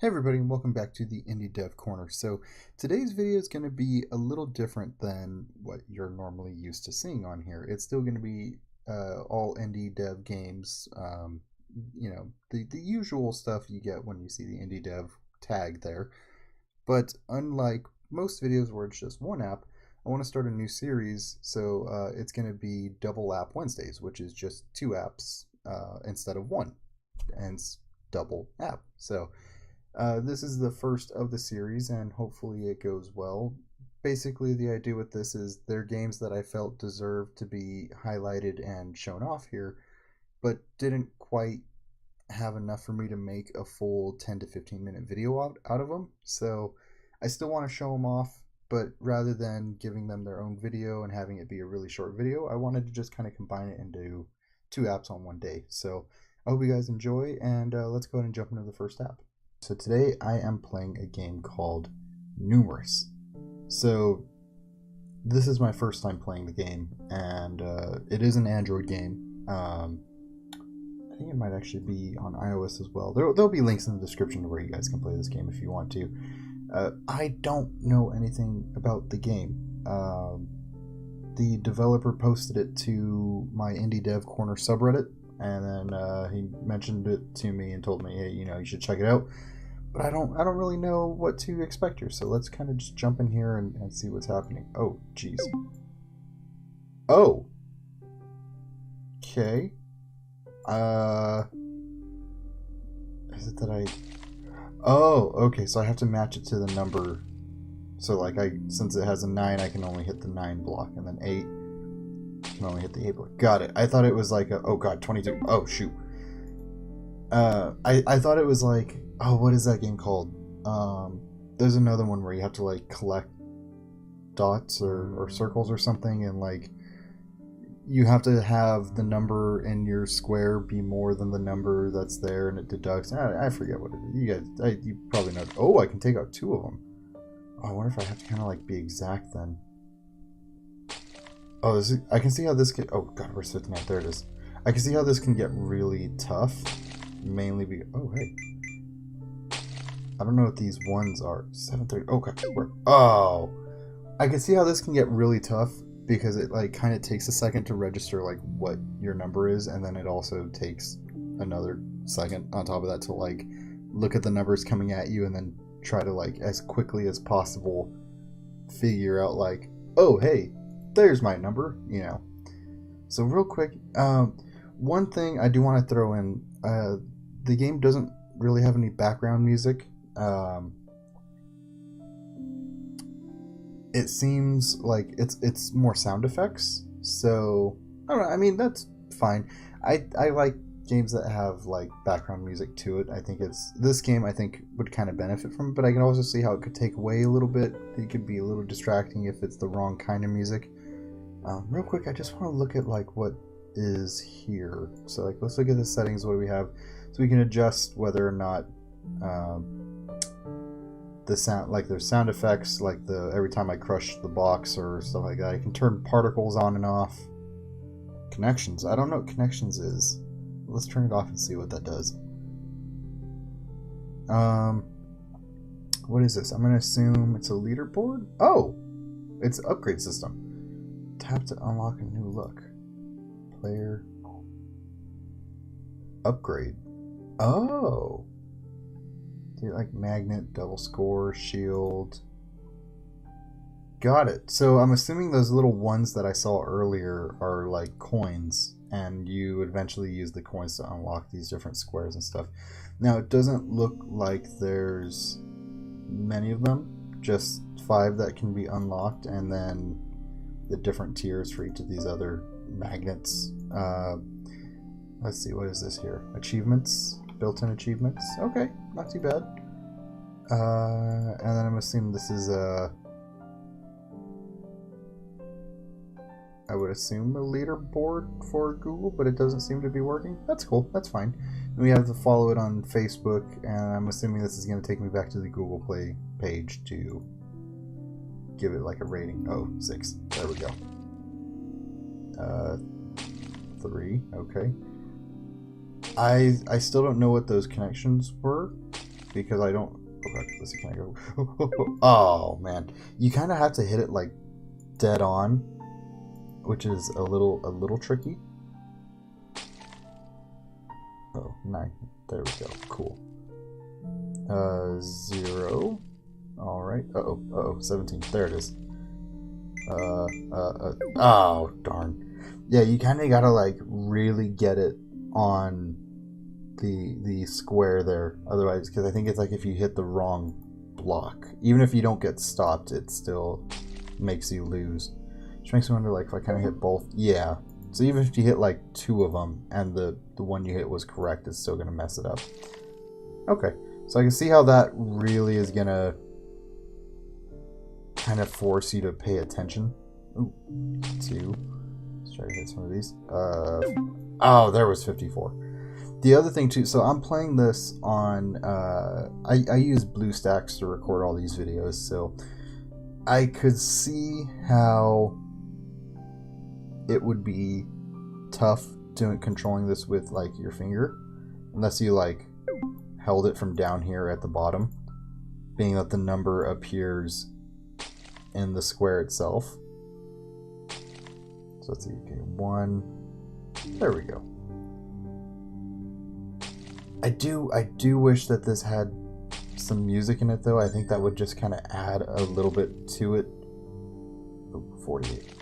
Hey everybody, and welcome back to the Indie Dev Corner. So today's video is going to be a little different than what you're normally used to seeing on here. It's still going to be all indie dev games, the usual stuff you get when you see the indie dev tag there. But unlike most videos where it's just one app, I want to start a new series. So it's going to be Double App Wednesdays, which is just two apps instead of one, and it's double app. So this is the first of the series, and hopefully it goes well. Basically, the idea with this is they're games that I felt deserved to be highlighted and shown off here, but didn't quite have enough for me to make a full 10 to 15 minute video out of them. So I still want to show them off, but rather than giving them their own video and having it be a really short video, I wanted to just kind of combine it into two apps on one day. So I hope you guys enjoy, and let's go ahead and jump into the first app. So today I am playing a game called Numerous. So this is my first time playing the game, and it is an Android game. I think it might actually be on iOS as well. There'll be links in the description to where you guys can play this game if you want to. I don't know anything about the game. The developer posted it to my Indie Dev Corner subreddit, and then he mentioned it to me and told me, hey, you should check it out. But I don't really know what to expect here, so let's kind of just jump in here and see what's happening. Oh, jeez. Oh. Okay. Is it that I... Oh, okay, so I have to match it to the number. So, like, since it has a 9, I can only hit the 9 block, and then 8, I can only hit the 8 block. Got it. I thought it was like a... Oh, God, 22. Oh, shoot. I thought it was like... Oh, what is that game called? There's another one where you have to like collect dots or circles or something, and like you have to have the number in your square be more than the number that's there, and it deducts. I forget what it is. You probably know. Oh, I can take out two of them. Oh, I wonder if I have to kind of like be exact then. Oh, I can see how this can. Oh God, where's 59? There it is. I can see how this can get really tough, mainly because. Oh, hey. I don't know what these ones are. 730. Okay. Oh, I can see how this can get really tough because it like kind of takes a second to register like what your number is, and then it also takes another second on top of that to like look at the numbers coming at you and then try to like as quickly as possible figure out like, oh hey, there's my number, So real quick, one thing I do want to throw in, the game doesn't really have any background music. It seems like it's more sound effects, so I don't know. I mean, that's fine. I like games that have like background music to it. I think this game I think would kind of benefit from it, but I can also see how it could take away a little bit. It could be a little distracting if it's the wrong kind of music. Real quick, I just want to look at like what is here. So like let's look at the settings. What do we have? So we can adjust whether or not the sound, like there's sound effects, like every time I crush the box or stuff like that. I can turn particles on and off. Connections. I don't know what connections is. Let's turn it off and see what that does. What is this? I'm gonna assume it's a leaderboard. Oh, it's an upgrade system. Tap to unlock a new look. Player. Upgrade. Oh. Like magnet, double score, shield. Got it. So I'm assuming those little ones that I saw earlier are like coins, and you eventually use the coins to unlock these different squares and stuff. Now it doesn't look like there's many of them, just 5 that can be unlocked, and then the different tiers for each of these other magnets. Let's see, what is this here? Achievements. Built-in achievements. Okay, not too bad. And then I'm assuming this is I would assume a leaderboard for Google, but it doesn't seem to be working. That's cool. That's fine. And we have to follow it on Facebook, and I'm assuming this is going to take me back to the Google Play page to give it like a rating. Oh, 6. There we go. 3. Okay. I still don't know what those connections were. because I don't. Okay, let's see. Can I go? Oh man, you kind of have to hit it like dead on, which is a little tricky. Oh, 9. There we go. Cool. 0. All right. Uh-oh. 17. There it is. Oh, darn. Yeah, you kind of gotta like really get it on the square there. Otherwise, because I think it's like if you hit the wrong block, even if you don't get stopped, it still makes you lose. Which makes me wonder, like, if I kind of hit both. Yeah. So even if you hit like 2 of them and the one you hit was correct, it's still gonna mess it up. Okay. So I can see how that really is gonna kind of force you to pay attention. Ooh, 2. Let's try to hit some of these. Oh, there was 54. The other thing too, so I'm playing this on, I use BlueStacks to record all these videos, so I could see how it would be tough controlling this with like your finger, unless you like held it from down here at the bottom, being that the number appears in the square itself. So let's see, okay, 1, there we go. I do wish that this had some music in it though. I think that would just kind of add a little bit to it. Oh, 48.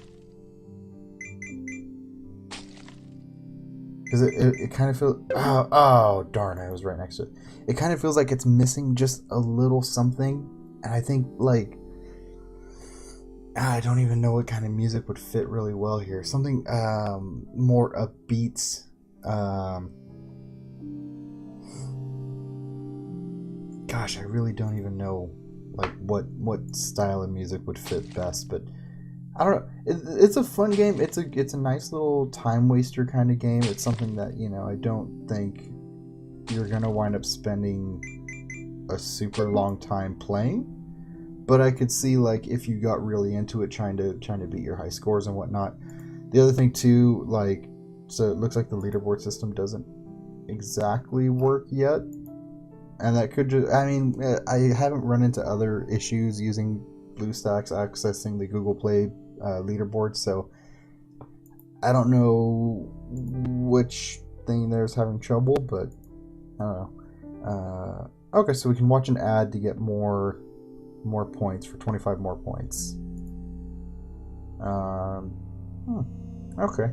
Because it kind of feels... Oh, darn, I was right next to it. It kind of feels like it's missing just a little something. And I think, like... I don't even know what kind of music would fit really well here. Something more upbeat. Gosh, I really don't even know like what style of music would fit best, but I don't know. It's a fun game. It's a nice little time waster kind of game. It's something that, you know, I don't think you're gonna wind up spending a super long time playing. But I could see, like, if you got really into it, trying to beat your high scores and whatnot. The other thing too, like, so it looks like the leaderboard system doesn't exactly work yet. And that could just, I mean, I haven't run into other issues using BlueStacks accessing the Google Play leaderboard, so I don't know which thing there's having trouble, but I don't know. Okay, so we can watch an ad to get more points for 25 more points. Okay.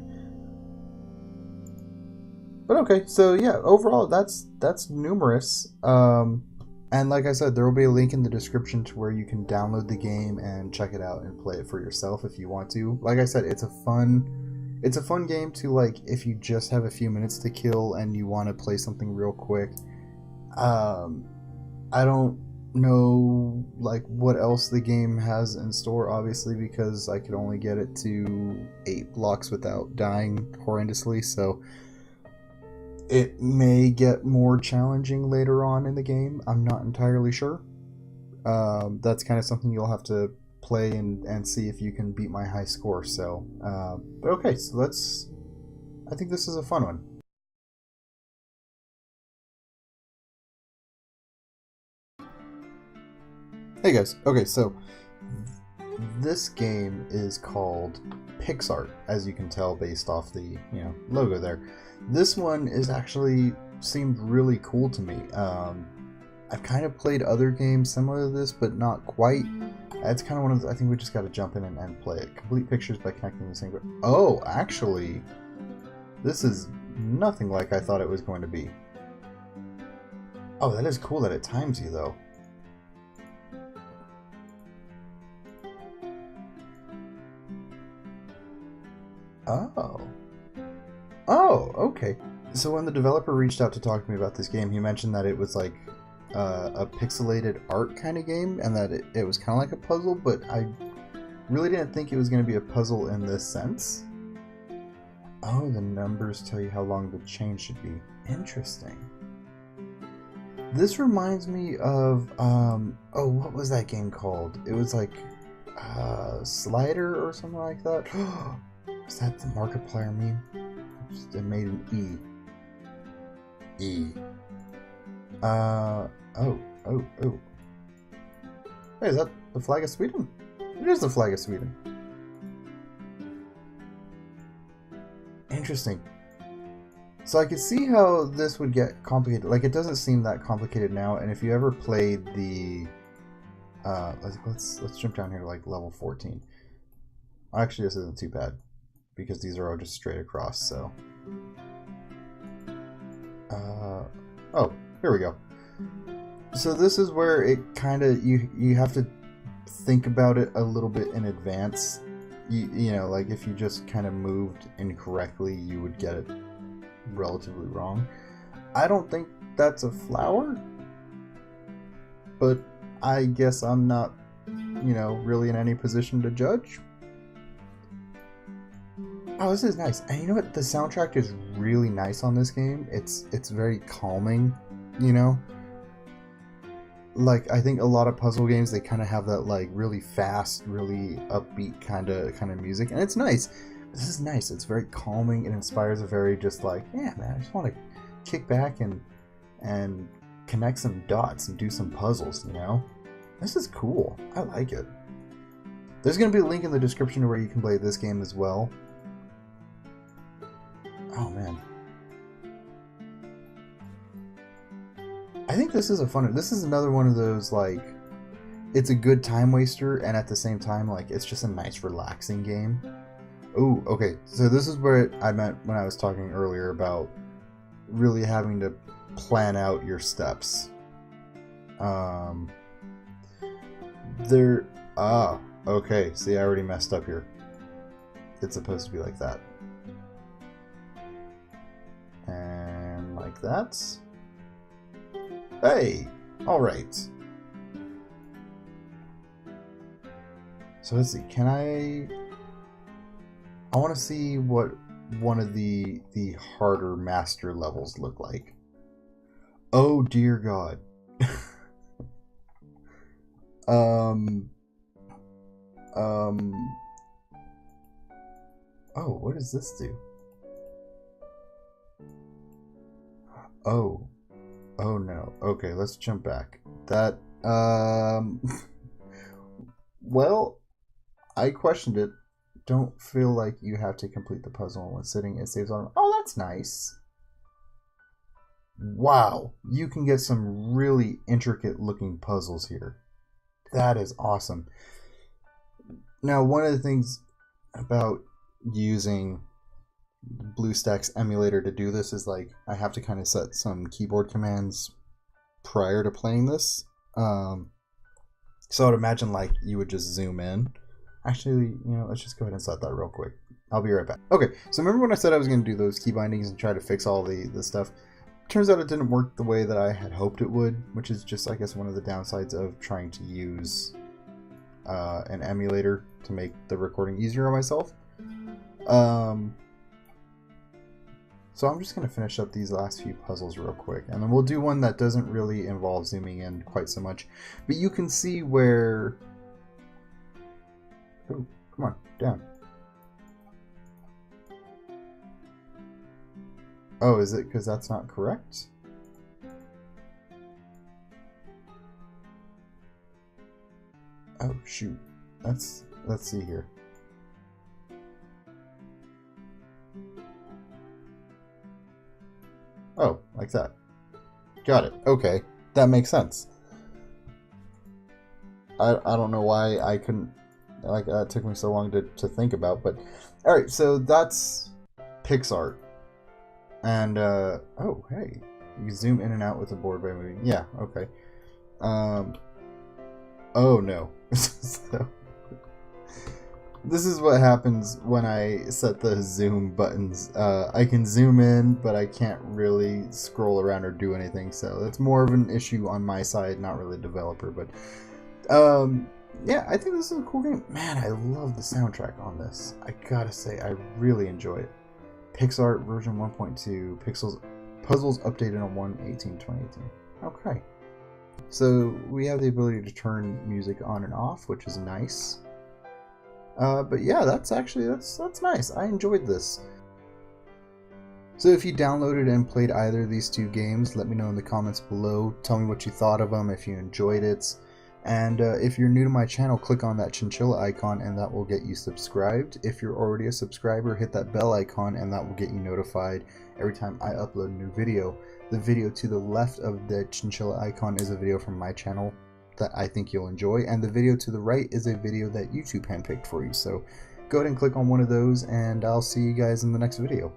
But okay, so yeah, overall that's numerous. And like I said, there will be a link in the description to where you can download the game and check it out and play it for yourself if you want to. Like I said, it's a fun game to, like, if you just have a few minutes to kill and you want to play something real quick. I don't know like what else the game has in store, obviously, because I could only get it to 8 blocks without dying horrendously, so it may get more challenging later on in the game. I'm not entirely sure. That's kind of something you'll have to play and see if you can beat my high score. So, but okay, so I think this is a fun one. Hey guys, okay, so this game is called PixArt, as you can tell based off the logo there. This one is actually seemed really cool to me. I've kind of played other games similar to this, but not quite. It's kind of one of those, I think we just got to jump in and play it. Complete pictures by connecting the single. Oh, actually, this is nothing like I thought it was going to be. Oh, that is cool that it times you though. Oh, okay. So when the developer reached out to talk to me about this game, he mentioned that it was like a pixelated art kind of game, and that it was kind of like a puzzle, but I really didn't think it was going to be a puzzle in this sense. Oh, the numbers tell you how long the chain should be. Interesting. This reminds me of, oh, what was that game called? It was like Slider or something like that. Is that the Markiplier meme? It made an E. Oh, Oh, oh. Hey, is that the flag of Sweden? It is the flag of Sweden. Interesting. So I could see how this would get complicated. Like, it doesn't seem that complicated now. And if you ever played the, let's jump down here to like level 14. Actually, this isn't too bad because these are all just straight across. So, oh, here we go. So this is where it kind of you have to think about it a little bit in advance. You know, like if you just kind of moved incorrectly, you would get it relatively wrong. I don't think that's a flower, but I guess I'm not, you know, really in any position to judge. Oh, this is nice. And you know what? The soundtrack is really nice on this game. It's very calming, you know? Like, I think a lot of puzzle games, they kind of have that like really fast, really upbeat kind of music, and it's nice. This is nice. It's very calming. It inspires a very just like, yeah, man, I just want to kick back and connect some dots and do some puzzles, you know? This is cool. I like it. There's going to be a link in the description to where you can play this game as well. Oh, man. I think this is this is another one of those, like, it's a good time waster, and at the same time, like, it's just a nice, relaxing game. Oh, okay. So this is where I meant when I was talking earlier about really having to plan out your steps. Okay. See, I already messed up here. It's supposed to be like that. And like that. Hey! Alright. So let's see, can I want to see what one of the harder master levels look like. Oh dear God. Oh, what does this do? Oh no. Okay, let's jump back. That, well, I questioned it. Don't feel like you have to complete the puzzle when sitting. It saves on. Oh, that's nice. Wow, you can get some really intricate looking puzzles here. That is awesome. Now, one of the things about using BlueStacks emulator to do this is like I have to kind of set some keyboard commands prior to playing this. So I'd imagine like you would just zoom in. Actually, you know, let's just go ahead and set that real quick. I'll be right back. Okay, so remember when I said I was going to do those key bindings and try to fix all the stuff? Turns out it didn't work the way that I had hoped it would, which is just, I guess, one of the downsides of trying to use an emulator to make the recording easier on myself. So I'm just going to finish up these last few puzzles real quick, and then we'll do one that doesn't really involve zooming in quite so much. But you can see where... Oh, come on, down. Oh, is it because that's not correct? Oh, shoot. Let's see here. Oh, like that. Got it. Okay, that makes sense. I don't know why I couldn't, like, it took me so long to think about, but alright, so that's PixArt. And, oh, hey, you zoom in and out with the board by moving. Yeah, okay. Oh no. So, this is what happens when I set the zoom buttons. I can zoom in, but I can't really scroll around or do anything, so that's more of an issue on my side, not really developer, but, yeah, I think this is a cool game. Man, I love the soundtrack on this. I gotta say, I really enjoy it. PixArt version 1.2, puzzles updated on 1/18/2018. Okay. So we have the ability to turn music on and off, which is nice. But yeah, that's nice. I enjoyed this. So if you downloaded and played either of these two games, let me know in the comments below. Tell me what you thought of them, if you enjoyed it. And if you're new to my channel, click on that chinchilla icon and that will get you subscribed. If you're already a subscriber, hit that bell icon and that will get you notified every time I upload a new video. The video to the left of the chinchilla icon is a video from my channel that I think you'll enjoy, and the video to the right is a video that YouTube handpicked for you. So go ahead and click on one of those, and I'll see you guys in the next video.